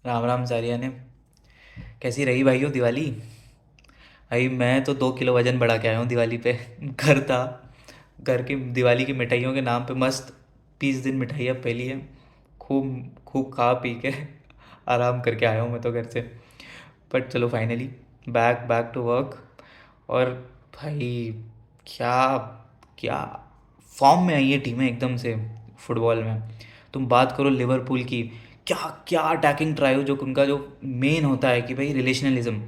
राम राम सारिया ने। कैसी रही भाई हो दिवाली? भाई मैं तो 2 किलो वजन बढ़ा के आया हूँ दिवाली पे। घर था। घर की दिवाली की मिठाइयों के नाम पे मस्त 20 दिन मिठाइयाँ पहली है। खूब खूब खा पी के आराम करके आया हूँ मैं तो घर से। बट चलो finally back back to work. और भाई क्या क्या फॉर्म में आई है टीमें एकदम से फुटबॉल में। तुम बात करो लिवरपूल की, क्या क्या अटैकिंग ट्रायो जो उनका जो मेन होता है कि भाई रिलेशनलिज्म,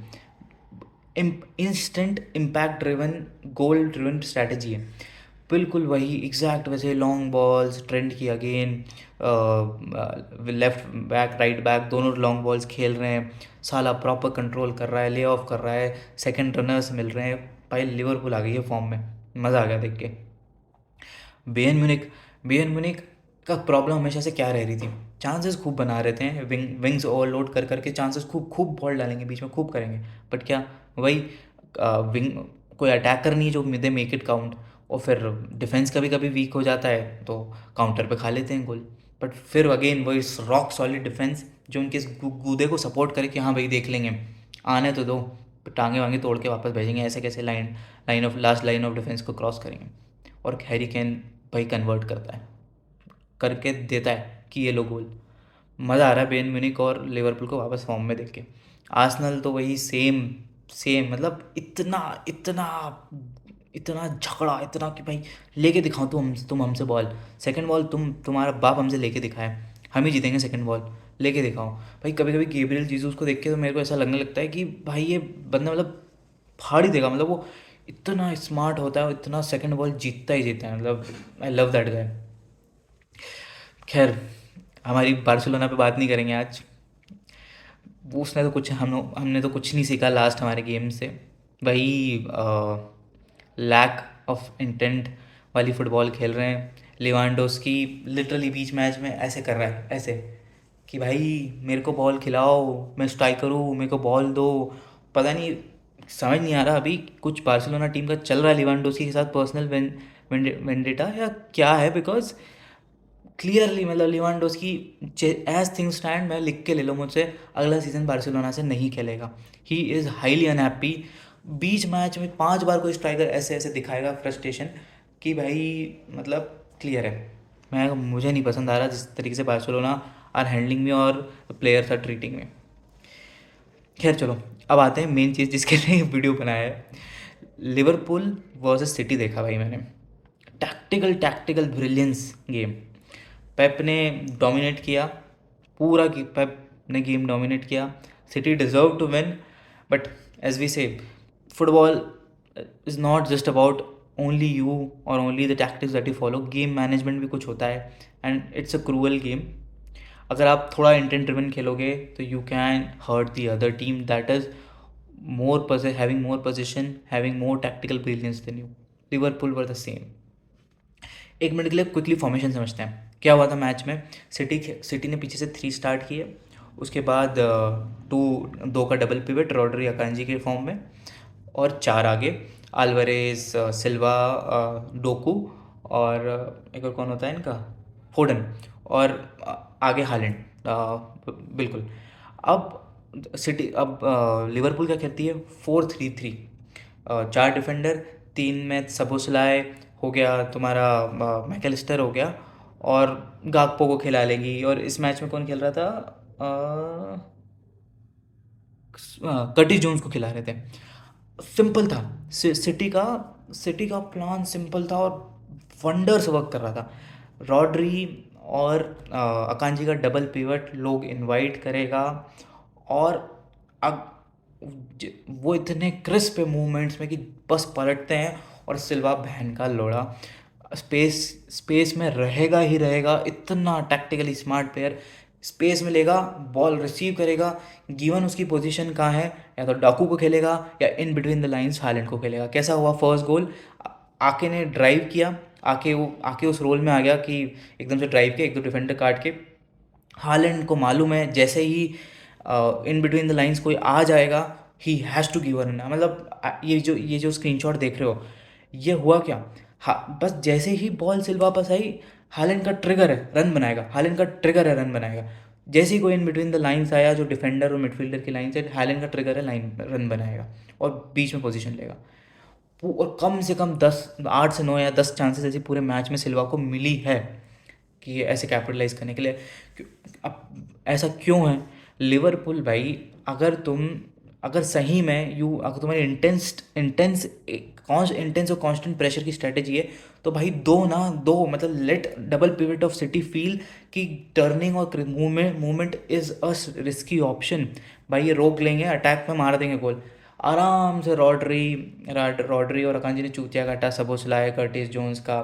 इंस्टेंट इम्पैक्ट ड्रिवन, गोल ड्रिवन स्ट्रैटेजी है। बिल्कुल वही एग्जैक्ट वैसे लॉन्ग बॉल्स ट्रेंड की again, left back right back दोनों लॉन्ग बॉल्स खेल रहे हैं। साला प्रॉपर कंट्रोल कर रहा है, ले ऑफ कर रहा है, सेकंड रनर्स मिल रहे हैं। भाई लिवरपूल आ गई है फॉर्म में। मज़ा आ गया देख के। बेयर्न म्यूनिख बेयर्न म्यूनिख का प्रॉब्लम हमेशा से क्या रह रही थी? चांसेस खूब बना रहे थे, विंग्स ओवरलोड कर करके चांसेस खूब खूब बॉल डालेंगे बीच में, खूब करेंगे। बट क्या वही विंग, कोई अटैकर नहीं है जो दे मेक इट काउंट। और फिर डिफेंस कभी कभी वीक हो जाता है तो काउंटर पे खा लेते हैं गोल। बट फिर अगेन वही रॉक सॉलिड डिफेंस जो उनके इस गूदे को सपोर्ट करे कि हाँ भाई देख लेंगे, आने तो दो, टांगे वांगे तोड़ के वापस भेजेंगे, ऐसे कैसे लाइन ऑफ डिफेंस को क्रॉस करेंगे। और हैरी केन भाई कन्वर्ट करता है, करके देता है कि ये लो गोल। मज़ा आ रहा है बेन म्यूनिक और लिवरपूल को वापस फॉर्म में देख के। आर्सेनल तो वही सेम सेम, मतलब इतना इतना इतना झगड़ा, इतना कि भाई लेके दिखाओ तुम हमसे बॉल, सेकंड बॉल तुम्हारा बाप हमसे लेके दिखाए, हम ही जीतेंगे सेकंड बॉल, लेके दिखाओ। भाई कभी कभी गेब्रियल जीसस को देख के तो मेरे को ऐसा लगने लगता है कि भाई ये बंदा मतलब फाड़ ही देगा, मतलब वो इतना स्मार्ट होता है, इतना सेकंड बॉल जीतता ही जीतता है, मतलब आई लव दैट गाय। खैर, हमारी बार्सिलोना पे बात नहीं करेंगे आज। वो उसने तो कुछ हमने तो कुछ नहीं सीखा लास्ट हमारे गेम से। वही लैक ऑफ इंटेंट वाली फुटबॉल खेल रहे हैं। लिवांडोस्की लिटरली बीच मैच में ऐसे कर रहा है, ऐसे कि भाई मेरे को बॉल खिलाओ, मैं स्ट्राइकर हूँ, मेरे को बॉल दो। पता नहीं, समझ नहीं आ रहा अभी कुछ बार्सिलोना टीम का चल रहा है लिवांडोस्की के साथ पर्सनल वेंडेटा या क्या है। बिकॉज क्लियरली मतलब लिवांडोस्की, एज थिंग स्टैंड, मैं लिख के ले लो मुझसे, अगला सीज़न बार्सिलोना से नहीं खेलेगा। He is highly unhappy. Beach match में 5 बार कोई स्ट्राइकर ऐसे ऐसे दिखाएगा फ्रस्ट्रेशन कि भाई मतलब क्लियर है। मुझे नहीं पसंद आ रहा जिस तरीके से बार्सिलोना आर हैंडलिंग में और प्लेयर्स आर ट्रीटिंग में। खैर चलो, अब आते हैं मेन चीज़ जिसके लिए वीडियो बनाया है। लिवरपूल वर्सेस सिटी देखा भाई मैंने। Tactical tactical brilliance game. Pep ने डोमिनेट किया, पूरा की पेप ने गेम डोमिनेट किया। City deserve to win. But as we say, football is not just about only you और only the tactics that you follow. Game management भी कुछ होता है and it's a cruel game. अगर आप थोड़ा इंटेंट ड्रिवन खेलोगे तो you can hurt the other team that is having more position, having more tactical brilliance than you. Liverpool were the same. 1 minute के लिए क्विकली फॉर्मेशन समझते हैं क्या हुआ था मैच में। सिटी ने पीछे से 3 स्टार्ट किए, उसके बाद टू दो का डबल पिवट रॉड्री अकांजी के फॉर्म में, और 4 आगे अल्वारेज, सिल्वा, डोकू, और एक और कौन होता है इनका, फोडन, और आगे हालैंड। बिल्कुल। अब लिवरपूल क्या खेलती है, 4-3-3। 4 डिफेंडर, 3 में सबोसलाय हो गया, तुम्हारा मैकेलिस्टर हो गया, और गाकपो को खिला लेगी। और इस मैच में कौन खेल रहा था, कर्टिस जोन्स को खिला रहे थे। सिंपल था। सिटी का प्लान सिंपल था और वंडर्स वर्क कर रहा था। रॉड्री और अकांजी का डबल पिवट लोग इनवाइट करेगा, और अब वो इतने क्रिस्प है मूवमेंट्स में कि बस पलटते हैं, और सिल्वा बहन का लोड़ा स्पेस स्पेस में रहेगा ही रहेगा। इतना टैक्टिकली स्मार्ट प्लेयर, स्पेस में लेगा, बॉल रिसीव करेगा, गिवन उसकी पोजीशन कहाँ है, या तो डाकू को खेलेगा या इन बिटवीन द लाइंस हालैंड को खेलेगा। कैसा हुआ फर्स्ट गोल, आके ने ड्राइव किया, आके उस रोल में आ गया कि एकदम से ड्राइव किया, एक दो डिफेंडर काट के। हालैंड को मालूम है जैसे ही इन बिटवीन द लाइंस कोई आ जाएगा, he has to give run. मतलब ये जो स्क्रीनशॉट देख रहे हो, ये हुआ क्या, बस जैसे ही बॉल सिल्वा पास आई, हालैंड का ट्रिगर है रन बनाएगा, हालैंड का ट्रिगर है रन बनाएगा। जैसे ही कोई इन बिटवीन द लाइन्स आया, जो डिफेंडर और मिडफील्डर की लाइन से, हालैंड का ट्रिगर है, लाइन रन बनाएगा और बीच में पोजीशन लेगा। और कम से कम 8 से 9 या 10 चांसेस ऐसी पूरे मैच में सिल्वा को मिली है कि ये ऐसे कैपिटलाइज करने के लिए। अब ऐसा क्यों है? लिवरपूल भाई, अगर सही में अगर तुम्हारी इंटेंस और कांस्टेंट प्रेशर की स्ट्रेटेजी है, तो भाई दो मतलब let double pivot of City feel कि टर्निंग और movement is a risky option. भाई ये रोक लेंगे, अटैक में मार देंगे गोल आराम से। रॉड्री और अकांजी ने चूतिया काटा, सबोसलाय कर्टिस जोन्स का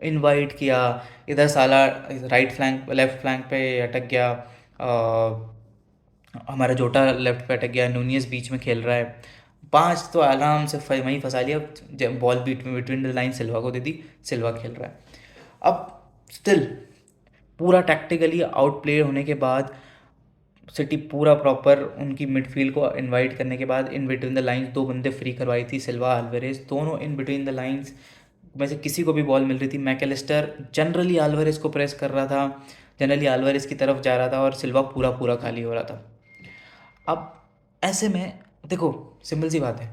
इनवाइट किया, इधर साला राइट फ्लैंक लेफ्ट फ्लैंक पे अटक गया, हमारा जोटा लेफ्ट पे अटक गया, नूनियस बीच में खेल रहा है, 5 तो आराम से वहीं फंसा लिया। जब बॉल बिटवीन द लाइन सिल्वा को दे दी, सिल्वा खेल रहा है। अब स्टिल पूरा टैक्टिकली आउट प्ले होने के बाद, सिटी पूरा प्रॉपर उनकी मिडफील्ड को इनवाइट करने के बाद, इन बिटवीन द लाइंस 2 बंदे फ्री करवाई थी, सिल्वा अल्वारेज, दोनों इन बिटवीन द लाइंस में से किसी को भी बॉल मिल रही थी। मैकेलिस्टर जनरली अल्वारेज को प्रेस कर रहा था, जनरली अल्वारेज की तरफ जा रहा था, और सिल्वा पूरा पूरा खाली हो रहा था। अब ऐसे में देखो, सिंपल सी बात है,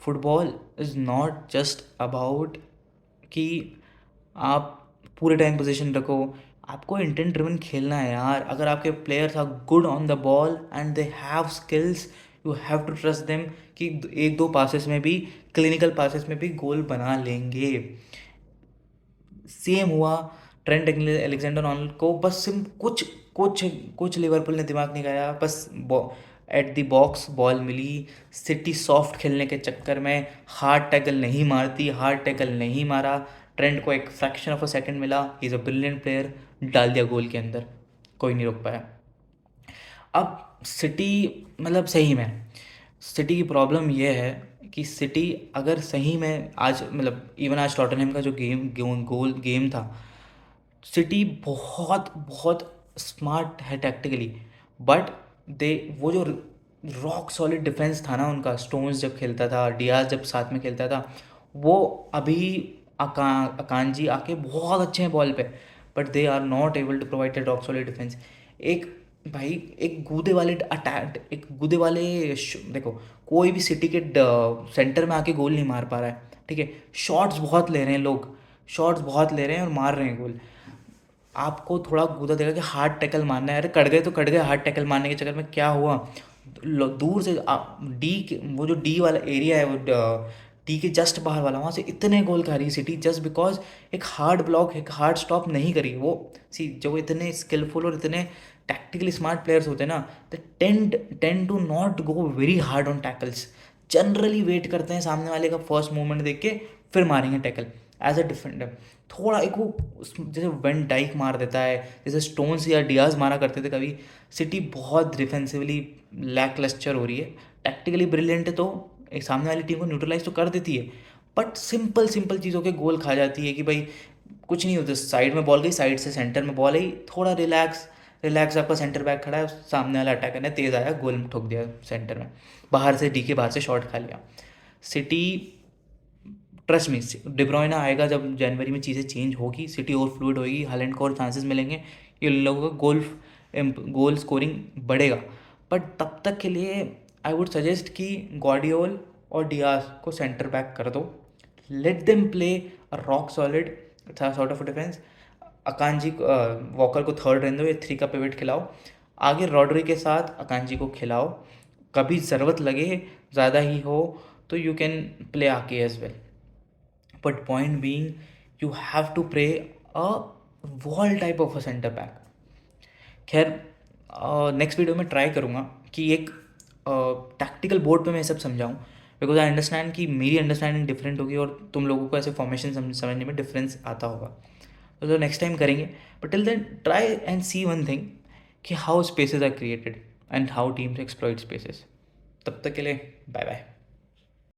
football is not just about कि आप पूरे टाइम पोजीशन रखो, आपको इंटेंट ड्रिवन खेलना है यार। अगर आपके players are good on the ball and they have skills, you have to trust them कि 1-2 पासेस में भी, क्लिनिकल पासेस में भी गोल बना लेंगे। सेम हुआ ट्रेंट अलेक्जेंडर आर्नल्ड को, बस कुछ कुछ कुछ लिवरपूल ने दिमाग नहीं लगाया, बस एट द बॉक्स बॉल मिली, सिटी सॉफ्ट खेलने के चक्कर में हार्ड टैकल नहीं मारती, हार्ड टैकल नहीं मारा, ट्रेंट को एक फ्रैक्शन ऑफ अ सेकंड मिला, he is a brilliant player, डाल दिया गोल के अंदर, कोई नहीं रोक पाया। अब सिटी मतलब सही में सिटी की प्रॉब्लम ये है कि सिटी अगर सही में आज मतलब इवन आज टॉटनहम का जो गेम था, सिटी बहुत बहुत स्मार्ट है टैक्टिकली, बट वो जो रॉक सॉलिड डिफेंस था ना उनका, स्टोन्स जब खेलता था, डियाज जब साथ में खेलता था, वो अभी अकांजी आके बहुत अच्छे हैं बॉल पे, but they are not able to provide the rock solid defence. एक भाई एक गूदे वाले अटैक, एक गूदे वाले देखो, कोई भी सिटी के सेंटर में आके गोल नहीं मार पा रहा है, ठीक है। शॉट्स बहुत ले रहे हैं लोग, शॉट्स बहुत ले रहे हैं और मार रहे हैं गोल। आपको थोड़ा गुदा देगा कि हार्ड टैकल मारना है, अरे कट गए तो कट गए, हार्ड टैकल मारने के चक्कर में क्या हुआ, दूर से वो जो डी वाला एरिया है, वो डी के जस्ट बाहर वाला, वहाँ से इतने गोल खा रही है सिटी, जस्ट बिकॉज एक हार्ड ब्लॉक, एक हार्ड स्टॉप नहीं करी वो। जो इतने स्किलफुल और इतने टैक्टिकली स्मार्ट प्लेयर्स होते हैं ना, they tend to not go very hard on tackles, generally wait करते हैं सामने वाले का फर्स्ट मूवमेंट देख के फिर मारेंगे टैकल। एज अ डिफेंडर थोड़ा एक वो जैसे वेन डाइक मार देता है, जैसे स्टोन्स या डियाज मारा करते थे कभी, सिटी बहुत डिफेंसिवली लैक लस्टर हो रही है। टैक्टिकली ब्रिलियंट है तो एक सामने वाली टीम को न्यूट्रलाइज तो कर देती है, बट सिंपल सिंपल चीज़ों के गोल खा जाती है कि भाई कुछ नहीं होता, साइड में बॉल गई, साइड से सेंटर में बॉल आई, थोड़ा रिलैक्स आपका सेंटर बैक खड़ा है, सामने वाला अटैकर ने तेज़ आया, गोल ठोक दिया सेंटर में, बाहर से डी के बाहर से शॉट खा लिया। सिटी ट्रस्ट मी, डिब्रोइना आएगा जब जनवरी में, चीज़ें चेंज होगी, सिटी और फ्लूइड होगी, हालैंड को और चांसेस मिलेंगे, ये लोगों का गोल स्कोरिंग बढ़ेगा। बट तब तक के लिए आई वुड सजेस्ट कि गॉर्डियोल और डियास को सेंटर बैक कर दो, let them play a rock solid sort of defence. अकांजी walker को थर्ड रहने दो, या 3 का पिवट खिलाओ, आगे रॉड्री के साथ अकांजी को खिलाओ, कभी ज़रूरत लगे ज़्यादा ही हो तो यू कैन प्ले आके as well, but point being you have to play a wall type of a centre back. खैर नेक्स्ट वीडियो में ट्राई करूँगा कि एक टैक्टिकल बोर्ड पे मैं सब समझाऊँ, बिकॉज आई अंडरस्टैंड कि मेरी अंडरस्टैंडिंग डिफरेंट होगी और तुम लोगों को ऐसे फॉर्मेशन समझने में डिफरेंस आता होगा, तो नेक्स्ट टाइम करेंगे। But till then try and see one thing कि how spaces are created and how teams exploit spaces. तब तक के लिए बाय बाय।